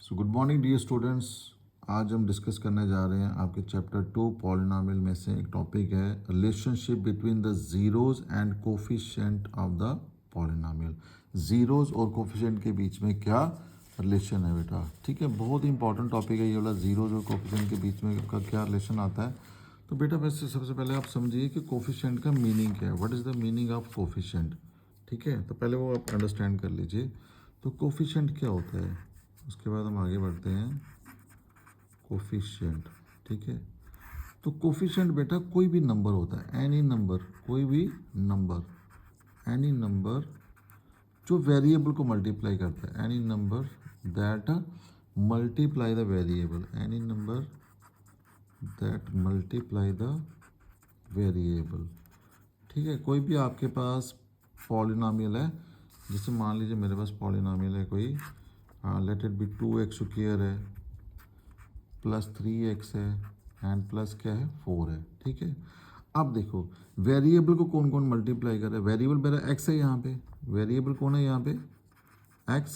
सो good morning dear students. आज हम discuss करने जा रहे हैं आपके चैप्टर 2 पॉलिनोमियल में से एक टॉपिक है relationship between the zeros and coefficient of the polynomial. Zeros और कोफिशिएंट के बीच में क्या रिलेशन है बेटा, ठीक है। बहुत ही इंपॉर्टेंट टॉपिक है ये वाला, ज़ीरोज़ और कोफिशिएंट के बीच में का क्या रिलेशन आता है। तो बेटा वैसे सबसे पहले आप समझिए कि कोफिशिएंट का मीनिंग क्या है, what is the meaning of coefficient, ठीक है। तो पहले वो आप अंडरस्टैंड कर लीजिए। तो कोफिशिएंट क्या होता है, उसके बाद हम आगे बढ़ते हैं। कोफिशिएंट, ठीक है। तो कोफिशिएंट बेटा कोई भी नंबर होता है, एनी नंबर, कोई भी नंबर, एनी नंबर जो वेरिएबल को मल्टीप्लाई करता है, any number that multiply the variable, any number that multiply the variable, ठीक है। कोई भी आपके पास पॉलिनोमियल है, जैसे मान लीजिए मेरे पास पॉलिनोमियल है कोई, let it be 2x square है प्लस 3x है एंड प्लस क्या है 4 है, ठीक है। अब देखो वेरिएबल को कौन कौन मल्टीप्लाई कर रहा है, वेरिएबल मेरा x है यहाँ पे, वेरिएबल कौन है यहाँ पे x,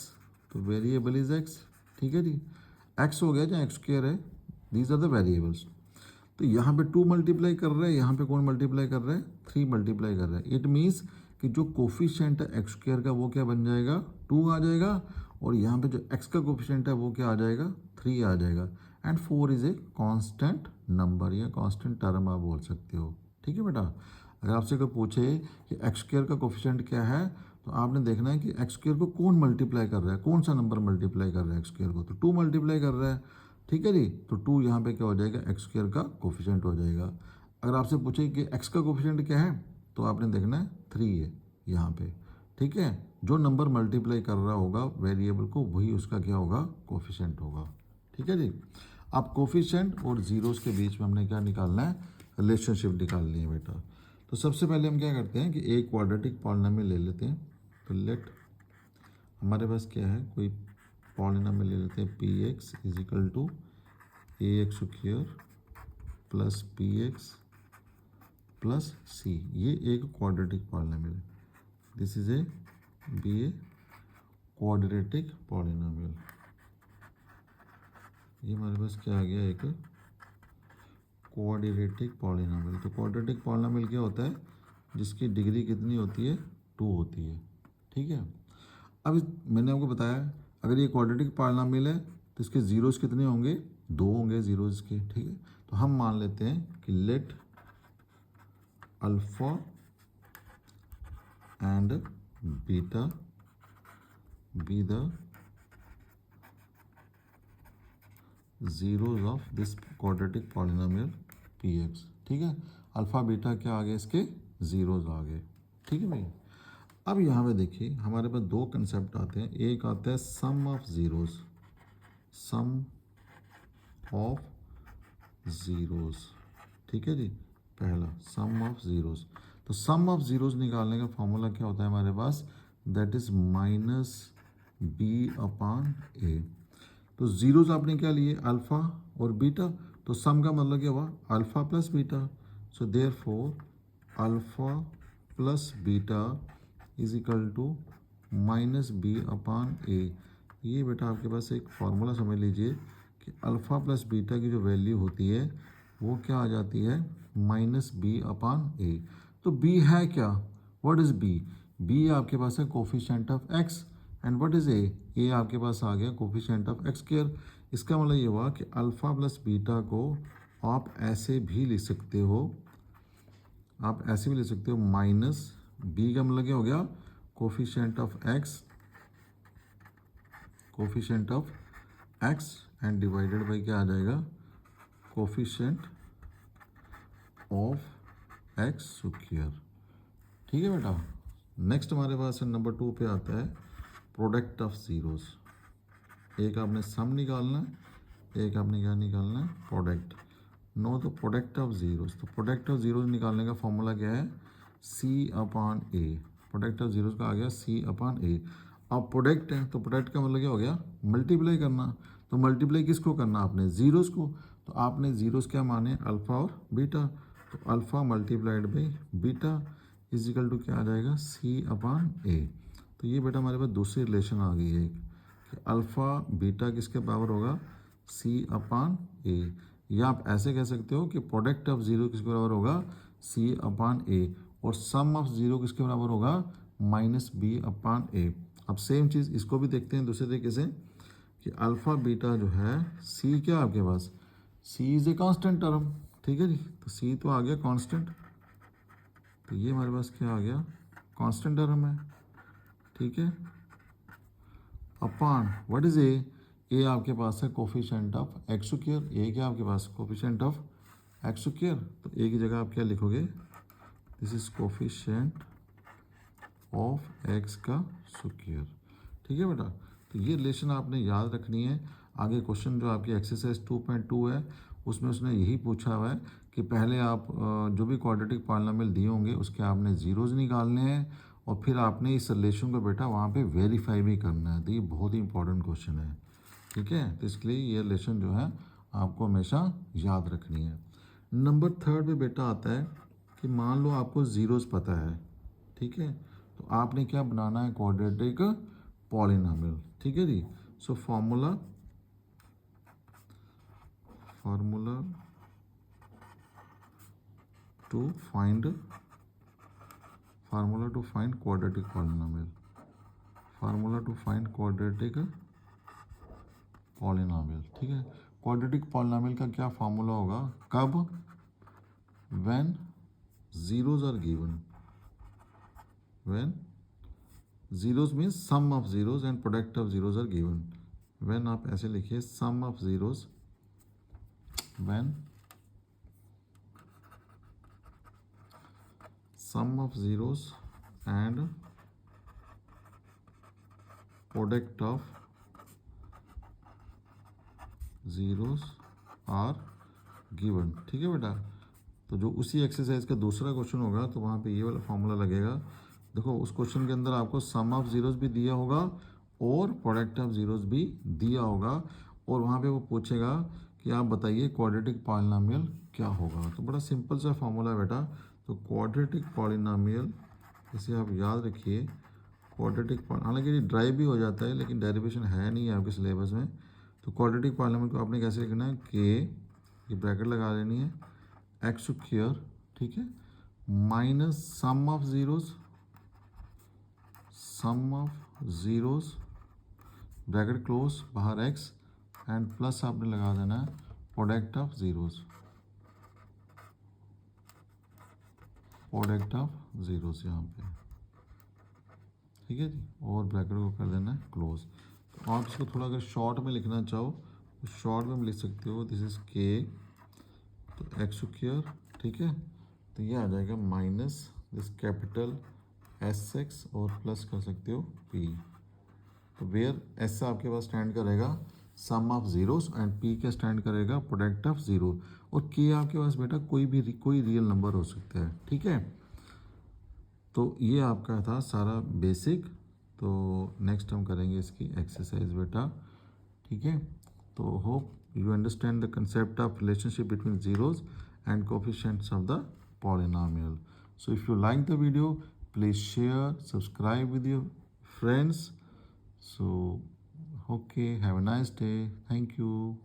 तो वेरिएबल इज x, ठीक है जी। x हो गया जो x स्क्वायर है, दीज आर द वेरिएबल्स। तो यहाँ पे 2 मल्टीप्लाई कर रहा है, यहाँ पे कौन मल्टीप्लाई कर रहा है 3 मल्टीप्लाई कर रहा है। इट मीन्स कि जो कोफिशिएंट है एक्स स्क्वायर का वो क्या बन जाएगा 2 आ जाएगा, और यहाँ पे जो x का कोफिशिएंट है वो क्या आ जाएगा 3 आ जाएगा। And 4 is a constant number या कांस्टेंट टर्म आप बोल सकते हो, ठीक है बेटा। अगर आपसे कोई पूछे कि एक्स स्क्वायर का कोफिशिएंट क्या है, तो आपने देखना है कि एक्स स्क्वायर को कौन मल्टीप्लाई कर रहा है, कौन सा नंबर मल्टीप्लाई कर रहा है एक्स स्क्वायर को, तो 2 मल्टीप्लाई कर रहा है, ठीक है जी। तो 2 यहाँ पे क्या हो जाएगा एक्स स्क्वायर का कोफिशिएंट हो जाएगा। अगर आपसे पूछे कि एक्स का कोफिशिएंट क्या है, तो आपने देखना है 3 है यहाँ पे, ठीक है। जो नंबर मल्टीप्लाई कर रहा होगा वेरिएबल को वही उसका क्या होगा कोफिशिएंट होगा, ठीक है जी। अब कोफिशिएंट और ज़ीरोज़ के बीच में हमने क्या निकालना है, रिलेशनशिप निकालनी है बेटा। तो सबसे पहले हम क्या करते हैं कि एक क्वाड्रेटिक पॉलिनोमियल ले लेते हैं। तो लेट हमारे पास क्या है, कोई पॉलिनोमियल ले लेते हैं, p x is equal to a x square plus p x plus c. ये एक क्वाड्रेटिक पॉलिनोमियल है, this is a b a quadratic polynomial. ये हमारे पास क्या आ गया, एक क्वाड्रेटिक पॉलिनोमियल। तो क्वाड्रेटिक पॉलिनोमियल क्या होता है, जिसकी डिग्री कितनी होती है 2 होती है, ठीक है। अब मैंने आपको बताया अगर ये क्वाड्रेटिक पॉलिनोमियल है तो इसके ज़ीरोज़ कितने होंगे, 2 होंगे ज़ीरोज़ के, ठीक है। तो हम मान लेते हैं कि let alpha and beta be the zeros of this quadratic polynomial P x, ठीक है। अल्फ़ा बीटा क्या आ गए, इसके ज़ीरोज़ आ गए, ठीक है भाई। अब यहाँ पे देखिए हमारे पास दो कंसेप्ट आते हैं, एक आता है sum of zeros, sum of zeros, ठीक है जी। पहला सम ऑफ ज़ीरोज़, तो सम ऑफ ज़ीरोज़ निकालने का फॉर्मूला क्या होता है हमारे पास, that is minus b upon ए। तो ज़ीरोज़ आपने क्या लिए अल्फ़ा और बीटा, तो सम का मतलब क्या हुआ alpha plus beta. So therefore alpha plus beta is equal to minus b upon a. ये बेटा आपके पास एक फार्मूला समझ लीजिए कि अल्फ़ा प्लस बीटा की जो वैल्यू होती है वो क्या आ जाती है माइनस बी अपान ए। तो बी है क्या, व्हाट इज़ बी, बी आपके पास है coefficient of x, and what is a आपके पास आ गया कोफिशिएंट ऑफ एक्स स्क्वायर। इसका मतलब ये हुआ कि अल्फ़ा प्लस बीटा को आप ऐसे भी लिख सकते हो, आप ऐसे भी लिख सकते हो माइनस बी का मतलब क्या हो गया coefficient of x, coefficient of x and divided by क्या आ जाएगा कोफिशिएंट ऑफ एक्स स्क्वायर, ठीक है बेटा। नेक्स्ट हमारे पास नंबर 2 पे आता है प्रोडक्ट ऑफ ज़ीरोज़। एक आपने सम निकालना है, एक आपने क्या निकालना है प्रोडक्ट। नो तो प्रोडक्ट ऑफ ज़ीरोज़, तो प्रोडक्ट ऑफ ज़ीरोज़ निकालने का फॉर्मूला क्या है सी अपान ए। प्रोडक्ट ऑफ ज़ीरोज़ का आ गया सी अपान ए। अब प्रोडक्ट है तो प्रोडक्ट का मतलब क्या हो गया मल्टीप्लाई करना, तो मल्टीप्लाई किसको करना आपने ज़ीरोज़ को, तो आपने ज़ीरोज़ क्या माने अल्फ़ा और बीटा, तो alpha multiplied by beta equal to क्या आ जाएगा सी अपान ए। तो ये बेटा हमारे पास दूसरी रिलेशन आ गई है एक, अल्फ़ा बीटा किसके बराबर होगा, सी अपान ए। या आप ऐसे कह सकते हो कि प्रोडक्ट ऑफ ज़ीरो किसके बराबर होगा, सी अपान ए, और सम ऑफ ज़ीरो किसके बराबर होगा, माइनस बी अपान ए। अब सेम चीज़ इसको भी देखते हैं दूसरे तरीके से कि अल्फ़ा बीटा जो है, सी क्या आपके पास, सी इज़ ए कांस्टेंट टर्म, ठीक है जी, तो सी तो आ गया कांस्टेंट, तो ये हमारे पास क्या आ गया, कांस्टेंट टर्म है, ठीक है। अपान व्हाट इज ए आपके पास है कोफिशिएंट ऑफ एक्स स्क्वायर, ए क्या आपके पास कोफिशिएंट ऑफ एक्स स्क्वायर, तो ए की जगह आप क्या लिखोगे, this is coefficient of x का स्क्वायर, ठीक है बेटा। तो ये रिलेशन आपने याद रखनी है। आगे क्वेश्चन जो आपकी एक्सरसाइज 2.2 है उसमें उसने यही पूछा हुआ है कि पहले आप जो भी क्वाड्रेटिक पॉलिनोमियल दिए होंगे उसके आपने जीरोज़ निकालने हैं और फिर आपने इस रिलेशन को बेटा वहाँ पे वेरीफाई भी करना है। तो ये बहुत ही इंपॉर्टेंट क्वेश्चन है, ठीक है। तो इसलिए ये रिलेशन जो है आपको हमेशा याद रखनी है। नंबर थर्ड पे बेटा आता है कि मान लो आपको ज़ीरोज़ पता है, ठीक है, तो आपने क्या बनाना है, क्वाड्रेटिक पॉलिनोमियल, ठीक है जी। So formula to find quadratic polynomial, ठीक है। क्वाड्रेटिक पॉलिनोमियल का क्या फार्मूला होगा, कब, when zeros are given, when zeros means sum of zeros and product of zeros are given, when आप ऐसे लिखिए sum of zeros, when sum of zeros and product of zeros are given, ठीक है बेटा। तो जो उसी एक्सरसाइज का दूसरा क्वेश्चन होगा तो वहाँ पे ये वाला फॉर्मूला लगेगा। देखो उस क्वेश्चन के अंदर आपको सम ऑफ जीरोस भी दिया होगा और प्रोडक्ट ऑफ जीरोस भी दिया होगा, और वहाँ पे वो पूछेगा कि आप बताइए क्वाड्रेटिक पॉलिनोमियल क्या होगा। तो बड़ा सिंपल सा फॉर्मूला है बेटा। तो क्वाड्रेटिक पॉलिनोमियल, इसे आप याद रखिए, क्वाड्रेटिक, हालांकि ये ड्राइव भी हो जाता है लेकिन डेरिवेशन है नहीं है आपके सिलेबस में। तो क्वाड्रेटिक पॉलिनोमियल को आपने कैसे लिखना है, के, ये ब्रैकेट लगा लेनी है, एक्स स्क्वायर, ठीक है, minus sum of zeros, bracket close, बाहर एक्स, एंड प्लस आपने लगा देना है प्रोडक्ट ऑफ ज़ीरोज़, यहाँ पे, ठीक है जी, और ब्रैकेट को कर देना है क्लोज। तो आप इसको थोड़ा अगर शॉर्ट में लिखना चाहो तो शॉर्ट में लिख सकते हो, दिस इज के, तो एक्स स्क्वायर, ठीक है, तो ये आ जाएगा minus this capital S x और प्लस कर सकते हो पी। तो वेयर एस आपके पास स्टैंड करेगा सम ऑफ जीरोस एंड पी क्या स्टैंड करेगा प्रोडक्ट ऑफ जीरो, और के आपके पास बेटा कोई रियल नंबर हो सकता है, ठीक है। तो ये आपका था सारा बेसिक। तो नेक्स्ट हम करेंगे इसकी एक्सरसाइज बेटा, ठीक है। तो hope you understand the concept of relationship between zeros and coefficients of the polynomial. So if you like the video please share, subscribe with your friends. So okay, have a nice day, thank you.